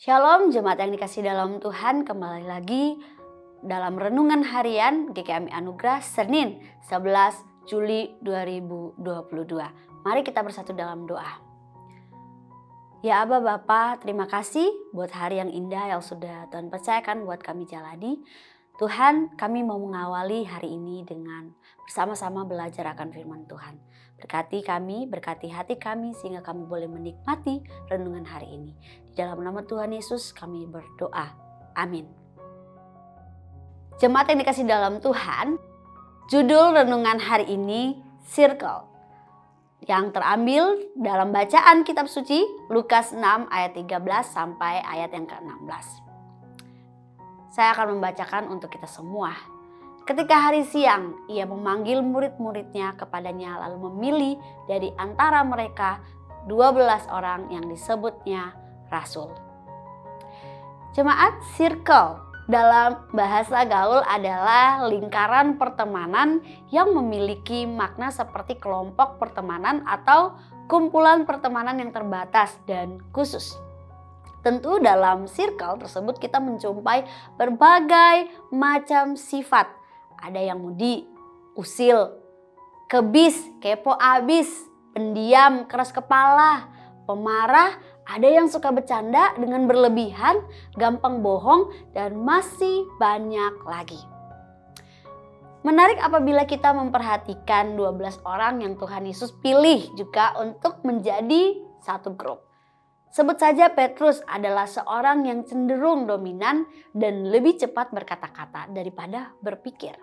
Shalom jemaat yang dikasih dalam Tuhan, kembali lagi dalam Renungan Harian GKMI Anugerah Senin 11 Juli 2022. Mari kita bersatu dalam doa. Ya Aba Bapa, terima kasih buat hari yang indah yang sudah Tuhan percayakan buat kami jalani. Tuhan, kami mau mengawali hari ini dengan bersama-sama belajar akan firman Tuhan. Berkati kami, berkati hati kami sehingga kami boleh menikmati renungan hari ini. Di dalam nama Tuhan Yesus kami berdoa. Amin. Jemaat yang dikasih dalam Tuhan, judul renungan hari ini Circle. Yang terambil dalam bacaan kitab suci Lukas 6 ayat 13 sampai ayat yang ke-16. Saya akan membacakan untuk kita semua. Ketika hari siang, ia memanggil murid-muridnya kepadanya lalu memilih dari antara mereka 12 orang yang disebutnya rasul. Jemaat, circle dalam bahasa gaul adalah lingkaran pertemanan yang memiliki makna seperti kelompok pertemanan atau kumpulan pertemanan yang terbatas dan khusus. Tentu dalam circle tersebut kita menjumpai berbagai macam sifat. Ada yang mudi, usil, kebis, kepo abis, pendiam, keras kepala, pemarah, ada yang suka bercanda dengan berlebihan, gampang bohong, dan masih banyak lagi. Menarik apabila kita memperhatikan 12 orang yang Tuhan Yesus pilih juga untuk menjadi satu grup. Sebut saja Petrus adalah seorang yang cenderung dominan dan lebih cepat berkata-kata daripada berpikir.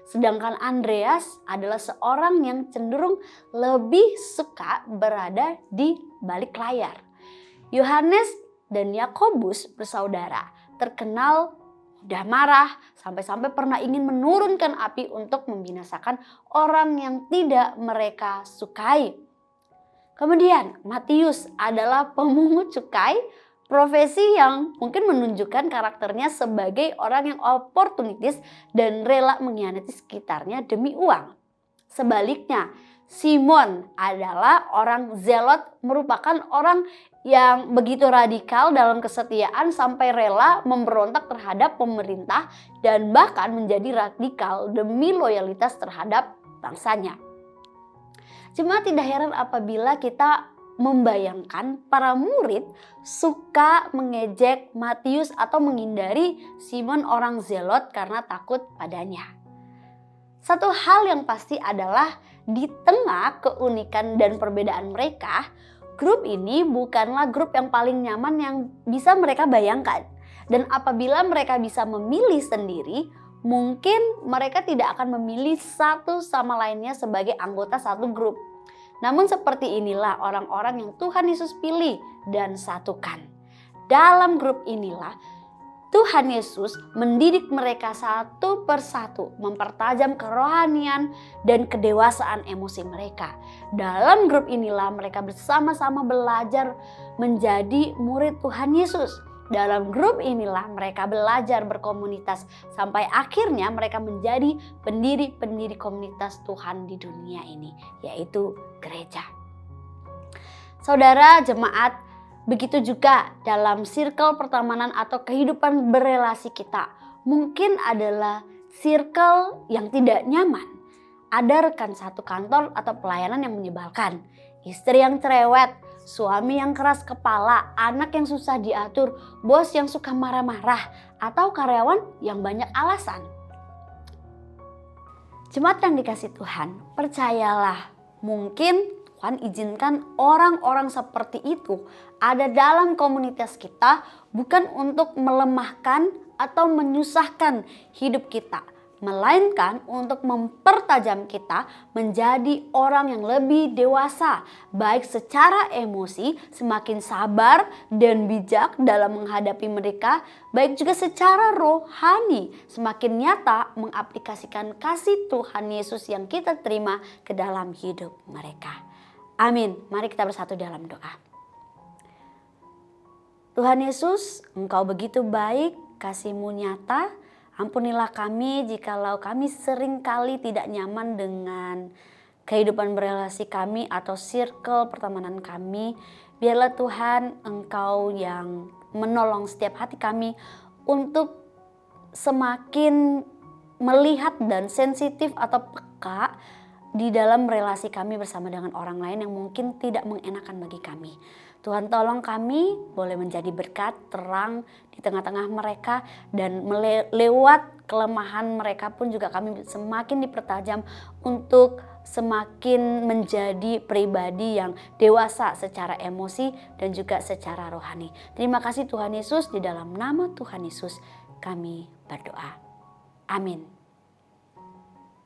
Sedangkan Andreas adalah seorang yang cenderung lebih suka berada di balik layar. Yohanes dan Yakobus bersaudara, terkenal mudah marah sampai-sampai pernah ingin menurunkan api untuk membinasakan orang yang tidak mereka sukai. Kemudian Matius adalah pemungut cukai, profesi yang mungkin menunjukkan karakternya sebagai orang yang oportunistis dan rela mengkhianati sekitarnya demi uang. Sebaliknya, Simon adalah orang zelot, merupakan orang yang begitu radikal dalam kesetiaan sampai rela memberontak terhadap pemerintah dan bahkan menjadi radikal demi loyalitas terhadap bangsanya. Cuma tidak heran apabila kita membayangkan para murid suka mengejek Matius atau menghindari Simon orang zelot karena takut padanya. Satu hal yang pasti adalah di tengah keunikan dan perbedaan mereka, grup ini bukanlah grup yang paling nyaman yang bisa mereka bayangkan. Dan apabila mereka bisa memilih sendiri, mungkin mereka tidak akan memilih satu sama lainnya sebagai anggota satu grup. Namun seperti inilah orang-orang yang Tuhan Yesus pilih dan satukan. Dalam grup inilah Tuhan Yesus mendidik mereka satu persatu, mempertajam kerohanian dan kedewasaan emosi mereka. Dalam grup inilah mereka bersama-sama belajar menjadi murid Tuhan Yesus. Dalam grup inilah mereka belajar berkomunitas sampai akhirnya mereka menjadi pendiri-pendiri komunitas Tuhan di dunia ini, yaitu gereja. Saudara jemaat, begitu juga dalam circle pertemanan atau kehidupan berelasi kita. Mungkin adalah circle yang tidak nyaman. Ada rekan satu kantor atau pelayanan yang menyebalkan, istri yang cerewet, suami yang keras kepala, anak yang susah diatur, bos yang suka marah-marah, atau karyawan yang banyak alasan. Jemaat yang dikasih Tuhan, percayalah, mungkin Tuhan izinkan orang-orang seperti itu ada dalam komunitas kita bukan untuk melemahkan atau menyusahkan hidup kita, melainkan untuk mempertajam kita menjadi orang yang lebih dewasa, baik secara emosi, semakin sabar dan bijak dalam menghadapi mereka, baik juga secara rohani, semakin nyata mengaplikasikan kasih Tuhan Yesus yang kita terima ke dalam hidup mereka. Amin. Mari kita bersatu dalam doa. Tuhan Yesus, Engkau begitu baik, kasih-Mu nyata. Ampunilah kami jikalau kami seringkali tidak nyaman dengan kehidupan berelasi kami atau circle pertemanan kami. Biarlah Tuhan Engkau yang menolong setiap hati kami untuk semakin melihat dan sensitif atau peka di dalam relasi kami bersama dengan orang lain yang mungkin tidak mengenakan bagi kami. Tuhan tolong kami boleh menjadi berkat, terang di tengah-tengah mereka, dan lewat kelemahan mereka pun juga kami semakin dipertajam untuk semakin menjadi pribadi yang dewasa secara emosi dan juga secara rohani. Terima kasih Tuhan Yesus, di dalam nama Tuhan Yesus kami berdoa. Amin.